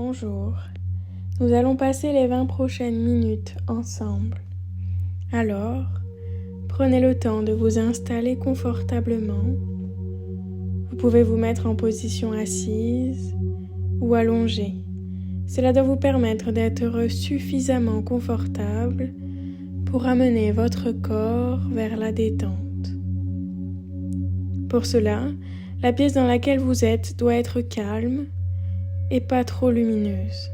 bonjour. Nous allons passer les 20 prochaines minutes ensemble. Alors, prenez le temps de vous installer confortablement. Vous pouvez vous mettre en position assise ou allongée. Cela doit vous permettre d'être suffisamment confortable pour amener votre corps vers la détente. Pour cela, la pièce dans laquelle vous êtes doit être calme et pas trop lumineuse.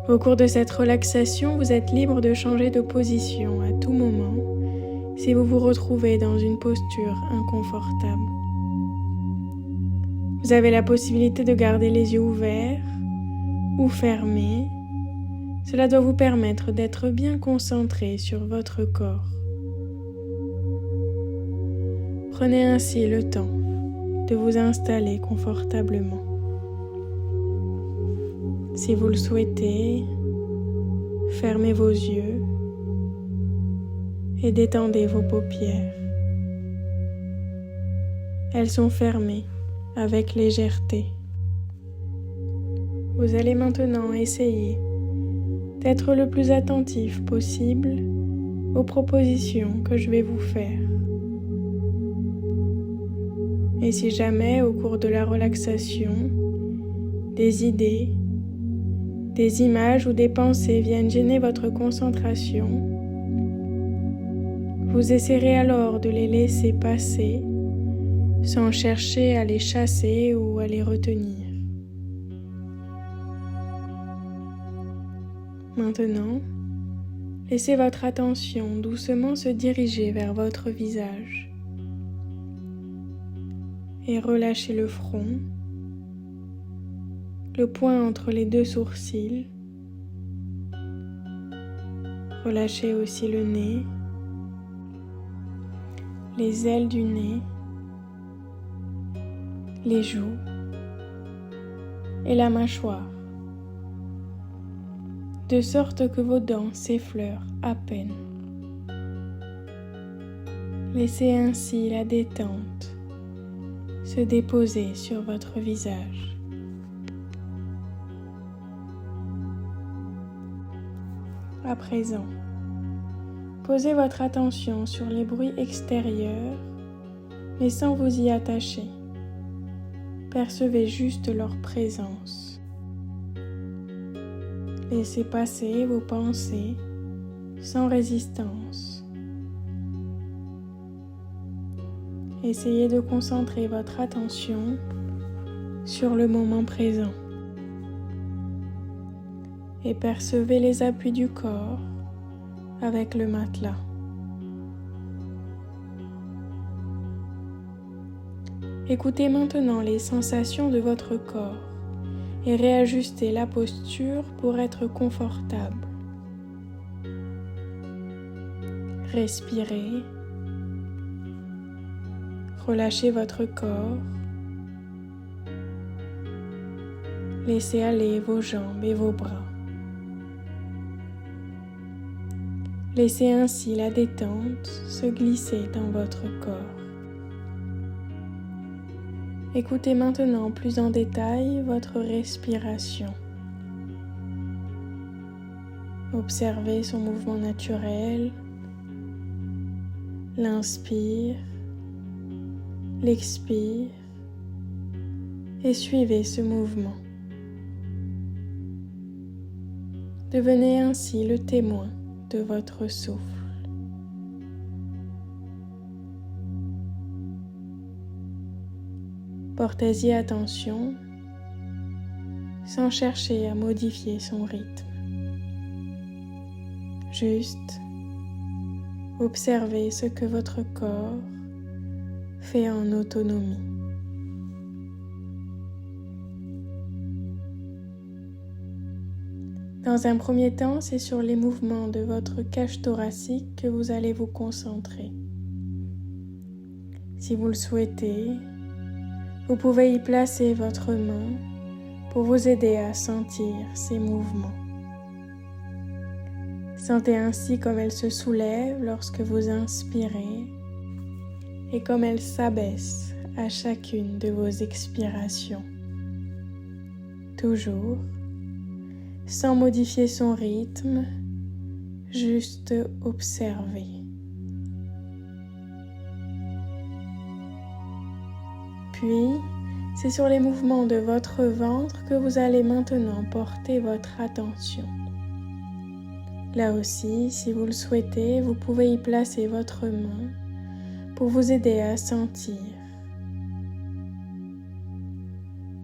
Au cours de cette relaxation, vous êtes libre de changer de position à tout moment si vous vous retrouvez dans une posture inconfortable. Vous avez la possibilité de garder les yeux ouverts ou fermés. Cela doit vous permettre d'être bien concentré sur votre corps. Prenez ainsi le temps de vous installer confortablement. Si vous le souhaitez, fermez vos yeux et détendez vos paupières. Elles sont fermées avec légèreté. Vous allez maintenant essayer d'être le plus attentif possible aux propositions que je vais vous faire. Et si jamais, au cours de la relaxation, des idées, des images ou des pensées viennent gêner votre concentration, vous essaierez alors de les laisser passer sans chercher à les chasser ou à les retenir. Maintenant, laissez votre attention doucement se diriger vers votre visage et relâchez le front, le point entre les deux sourcils. Relâchez aussi le nez, les ailes du nez, les joues et la mâchoire, de sorte que vos dents s'effleurent à peine. Laissez ainsi la détente se déposer sur votre visage. À présent, posez votre attention sur les bruits extérieurs, mais sans vous y attacher. Percevez juste leur présence. Laissez passer vos pensées sans résistance. Essayez de concentrer votre attention sur le moment présent et percevez les appuis du corps avec le matelas. Écoutez maintenant les sensations de votre corps et réajustez la posture pour être confortable. Respirez. Relâchez votre corps. Laissez aller vos jambes et vos bras. Laissez ainsi la détente se glisser dans votre corps. Écoutez maintenant plus en détail votre respiration. Observez son mouvement naturel. L'inspire, l'expire et suivez ce mouvement. Devenez ainsi le témoin de votre souffle. Portez-y attention sans chercher à modifier son rythme. Juste observez ce que votre corps fait en autonomie. Dans un premier temps, c'est sur les mouvements de votre cage thoracique que vous allez vous concentrer. Si vous le souhaitez, vous pouvez y placer votre main pour vous aider à sentir ces mouvements. Sentez ainsi comme elle se soulève lorsque vous inspirez et comme elle s'abaisse à chacune de vos expirations. toujours, sans modifier son rythme, juste observer. Puis, c'est sur les mouvements de votre ventre que vous allez maintenant porter votre attention. Là aussi, si vous le souhaitez, vous pouvez y placer votre main pour vous aider à sentir.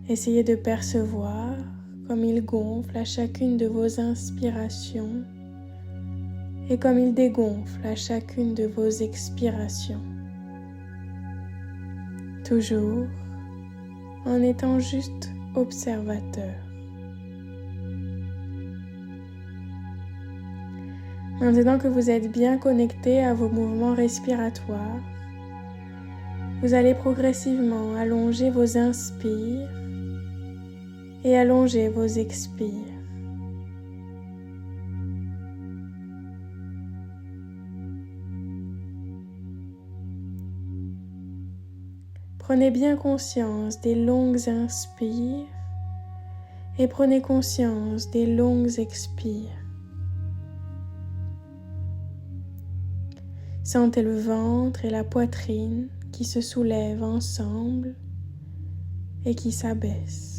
Essayez de percevoir comme il gonfle à chacune de vos inspirations et comme il dégonfle à chacune de vos expirations. Toujours en étant juste observateur. Maintenant que vous êtes bien connecté à vos mouvements respiratoires, vous allez progressivement allonger vos inspires et allonger vos expires. Prenez bien conscience des longues inspires et prenez conscience des longues expires. Sentez le ventre et la poitrine qui se soulèvent ensemble et qui s'abaissent.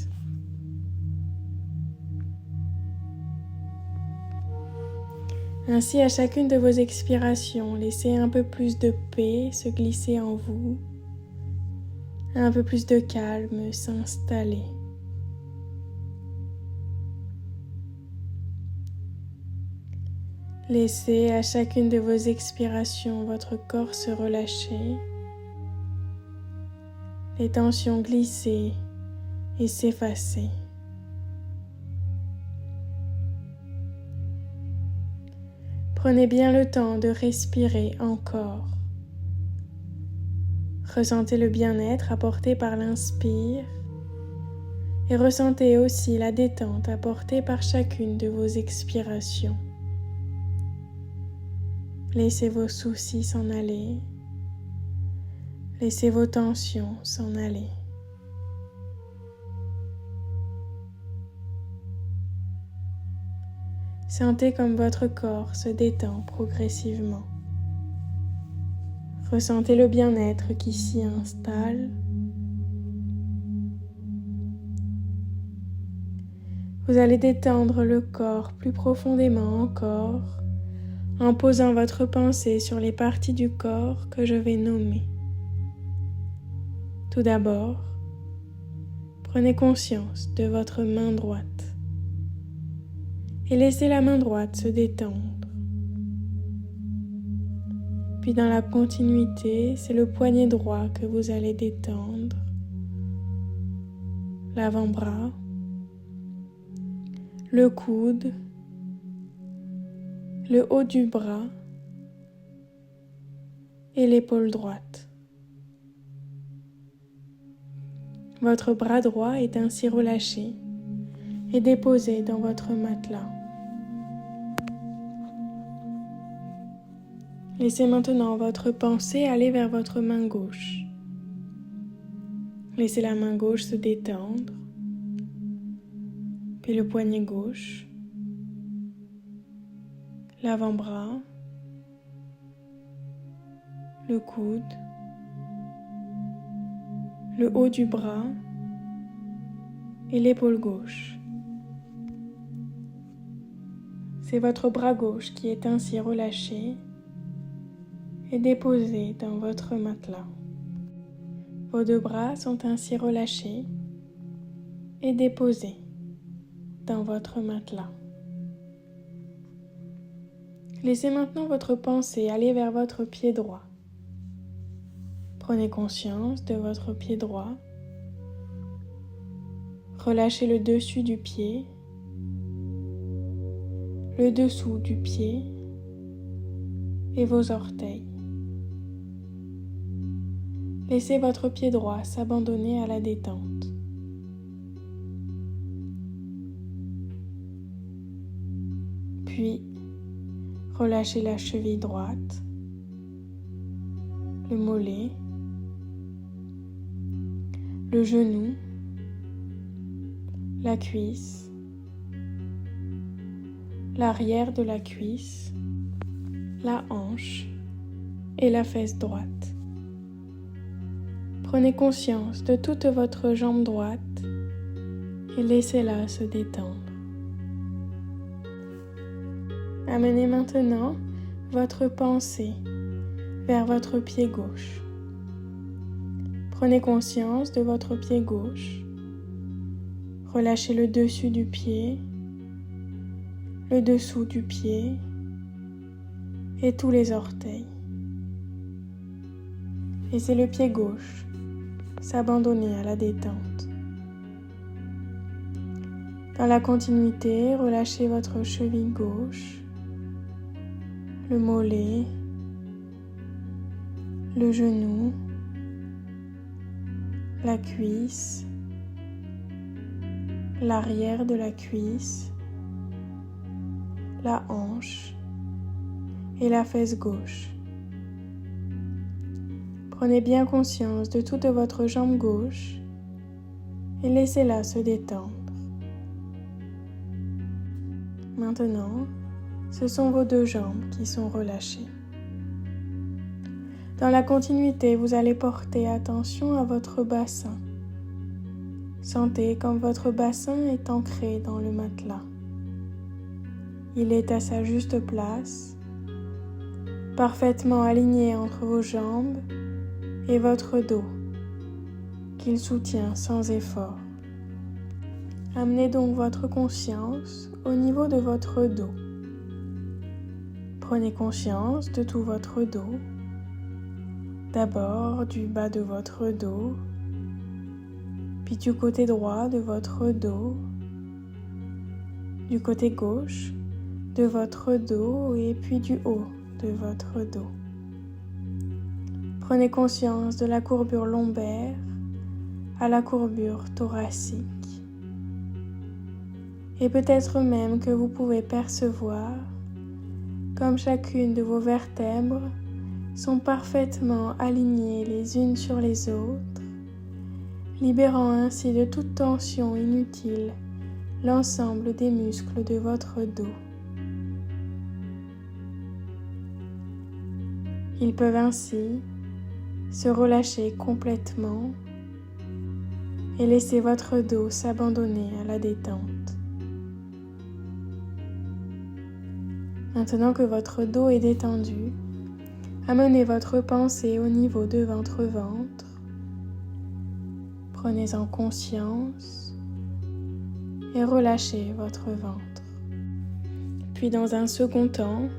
Ainsi, à chacune de vos expirations, laissez un peu plus de paix se glisser en vous, un peu plus de calme s'installer. Laissez à chacune de vos expirations votre corps se relâcher, les tensions glisser et s'effacer. Prenez bien le temps de respirer encore. Ressentez le bien-être apporté par l'inspire et ressentez aussi la détente apportée par chacune de vos expirations. Laissez vos soucis s'en aller. Laissez vos tensions s'en aller. Sentez comme votre corps se détend progressivement. Ressentez le bien-être qui s'y installe. Vous allez détendre le corps plus profondément encore en posant votre pensée sur les parties du corps que je vais nommer. Tout d'abord, prenez conscience de votre main droite et laissez la main droite se détendre. Puis dans la continuité, c'est le poignet droit que vous allez détendre, l'avant-bras, le coude, le haut du bras et l'épaule droite. Votre bras droit est ainsi relâché et déposé dans votre matelas. Laissez maintenant votre pensée aller vers votre main gauche. Laissez la main gauche se détendre, puis le poignet gauche, l'avant-bras, le coude, le haut du bras et l'épaule gauche. C'est votre bras gauche qui est ainsi relâché et déposé dans votre matelas. Vos deux bras sont ainsi relâchés et déposés dans votre matelas. Laissez maintenant votre pensée aller vers votre pied droit. Prenez conscience de votre pied droit. Relâchez le dessus du pied, le dessous du pied et vos orteils. Laissez votre pied droit s'abandonner à la détente. Puis, relâchez la cheville droite, le mollet, le genou, la cuisse, l'arrière de la cuisse, la hanche et la fesse droite. Prenez conscience de toute votre jambe droite et laissez-la se détendre. Amenez maintenant votre pensée vers votre pied gauche. Prenez conscience de votre pied gauche. Relâchez le dessus du pied, le dessous du pied et tous les orteils. Laissez le pied gauche s'abandonner à la détente. Dans la continuité, relâchez votre cheville gauche, le mollet, le genou, la cuisse, l'arrière de la cuisse, la hanche et la fesse gauche. Prenez bien conscience de toute votre jambe gauche et laissez-la se détendre. Maintenant, ce sont vos deux jambes qui sont relâchées. Dans la continuité, vous allez porter attention à votre bassin. Sentez comme votre bassin est ancré dans le matelas. Il est à sa juste place, parfaitement aligné entre vos jambes et votre dos, qu'il soutient sans effort. Amenez donc votre conscience au niveau de votre dos. Prenez conscience de tout votre dos, d'abord du bas de votre dos, puis du côté droit de votre dos, du côté gauche de votre dos et puis du haut de votre dos. Prenez conscience de la courbure lombaire à la courbure thoracique. Et peut-être même que vous pouvez percevoir comme chacune de vos vertèbres sont parfaitement alignées les unes sur les autres, libérant ainsi de toute tension inutile l'ensemble des muscles de votre dos. Ils peuvent ainsi se relâcher complètement et laisser votre dos s'abandonner à la détente. Maintenant que votre dos est détendu, amenez votre pensée au niveau de votre ventre. Prenez-en conscience et relâchez votre ventre. Puis dans un second temps,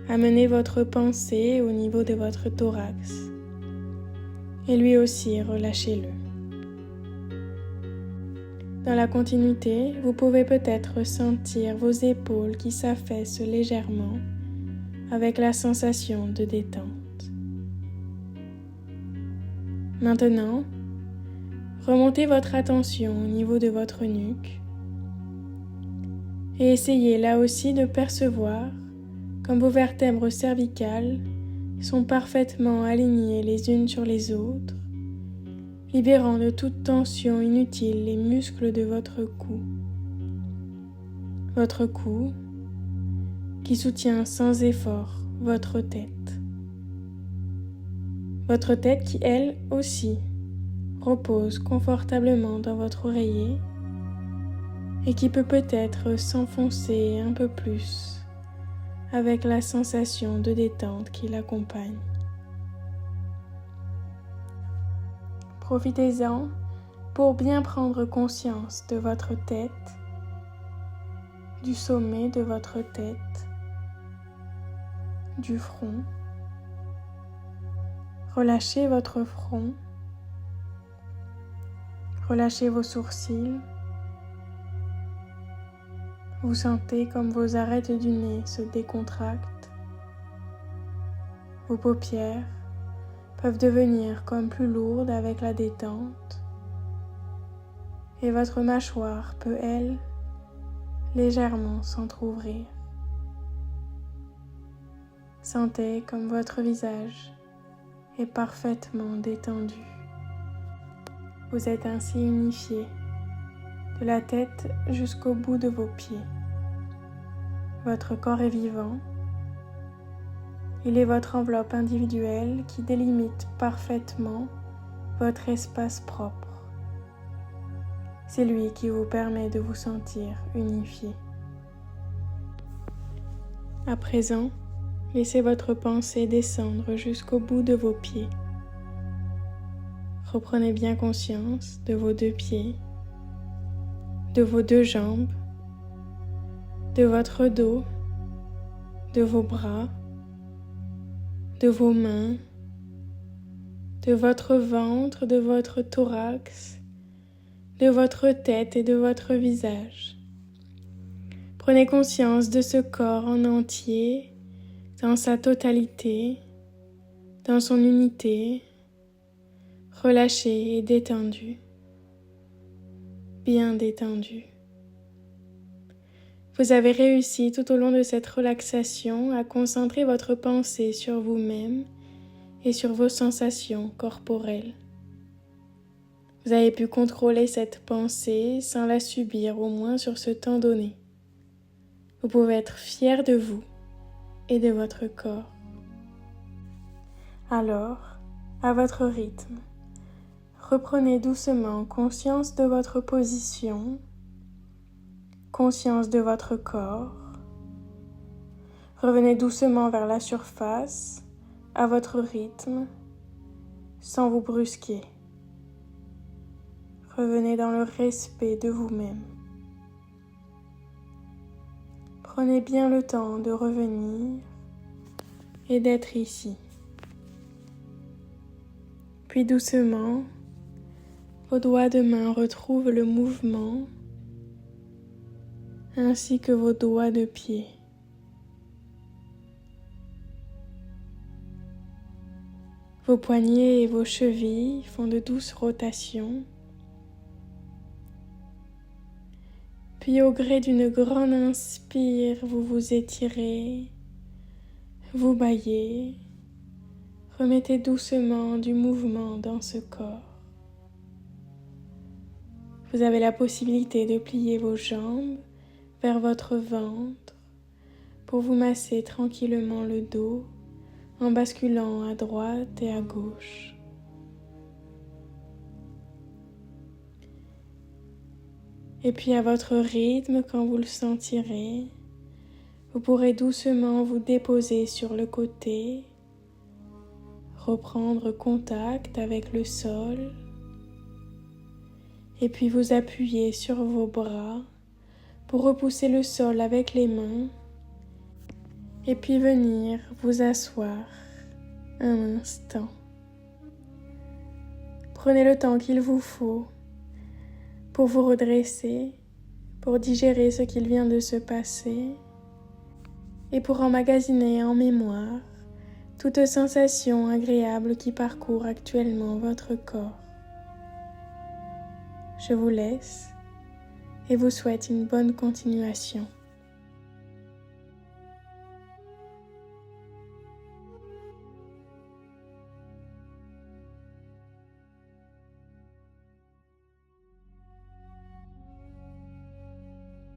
amenez votre pensée au niveau de votre thorax et lui aussi relâchez-le. Dans la continuité, vous pouvez peut-être sentir vos épaules qui s'affaissent légèrement avec la sensation de détente. Maintenant, remontez votre attention au niveau de votre nuque et essayez là aussi de percevoir comme vos vertèbres cervicales sont parfaitement alignées les unes sur les autres, libérant de toute tension inutile les muscles de votre cou. Votre cou qui soutient sans effort votre tête. Votre tête qui, elle aussi, repose confortablement dans votre oreiller et qui peut-être s'enfoncer un peu plus avec la sensation de détente qui l'accompagne. Profitez-en pour bien prendre conscience de votre tête, du sommet de votre tête, du front. Relâchez votre front, relâchez vos sourcils. Vous sentez comme vos arêtes du nez se décontractent. Vos paupières peuvent devenir comme plus lourdes avec la détente. Et votre mâchoire peut, elle, légèrement s'entrouvrir. Sentez comme votre visage est parfaitement détendu. Vous êtes ainsi unifié de la tête jusqu'au bout de vos pieds. Votre corps est vivant. Il est votre enveloppe individuelle qui délimite parfaitement votre espace propre. C'est lui qui vous permet de vous sentir unifié. À présent, laissez votre pensée descendre jusqu'au bout de vos pieds. Reprenez bien conscience de vos 2 pieds, de vos 2 jambes, de votre dos, de vos bras, de vos mains, de votre ventre, de votre thorax, de votre tête et de votre visage. Prenez conscience de ce corps en entier, dans sa totalité, dans son unité, relâché et détendu, bien détendu. Vous avez réussi tout au long de cette relaxation à concentrer votre pensée sur vous-même et sur vos sensations corporelles. Vous avez pu contrôler cette pensée sans la subir, au moins sur ce temps donné. Vous pouvez être fier de vous et de votre corps. Alors, à votre rythme, reprenez doucement conscience de votre position, conscience de votre corps. Revenez doucement vers la surface, à votre rythme, sans vous brusquer. Revenez dans le respect de vous-même. Prenez bien le temps de revenir et d'être ici. Puis doucement, vos doigts de main retrouvent le mouvement, ainsi que vos doigts de pied. Vos poignets et vos chevilles font de douces rotations. Puis au gré d'une grande inspire, vous vous étirez, vous bâillez, remettez doucement du mouvement dans ce corps. Vous avez la possibilité de plier vos jambes vers votre ventre pour vous masser tranquillement le dos en basculant à droite et à gauche. Et puis à votre rythme, quand vous le sentirez, vous pourrez doucement vous déposer sur le côté, reprendre contact avec le sol, et puis vous appuyer sur vos bras pour repousser le sol avec les mains, et puis venir vous asseoir un instant. Prenez le temps qu'il vous faut pour vous redresser, pour digérer ce qu'il vient de se passer et pour emmagasiner en mémoire toute sensation agréable qui parcourt actuellement votre corps. Je vous laisse et vous souhaite une bonne continuation.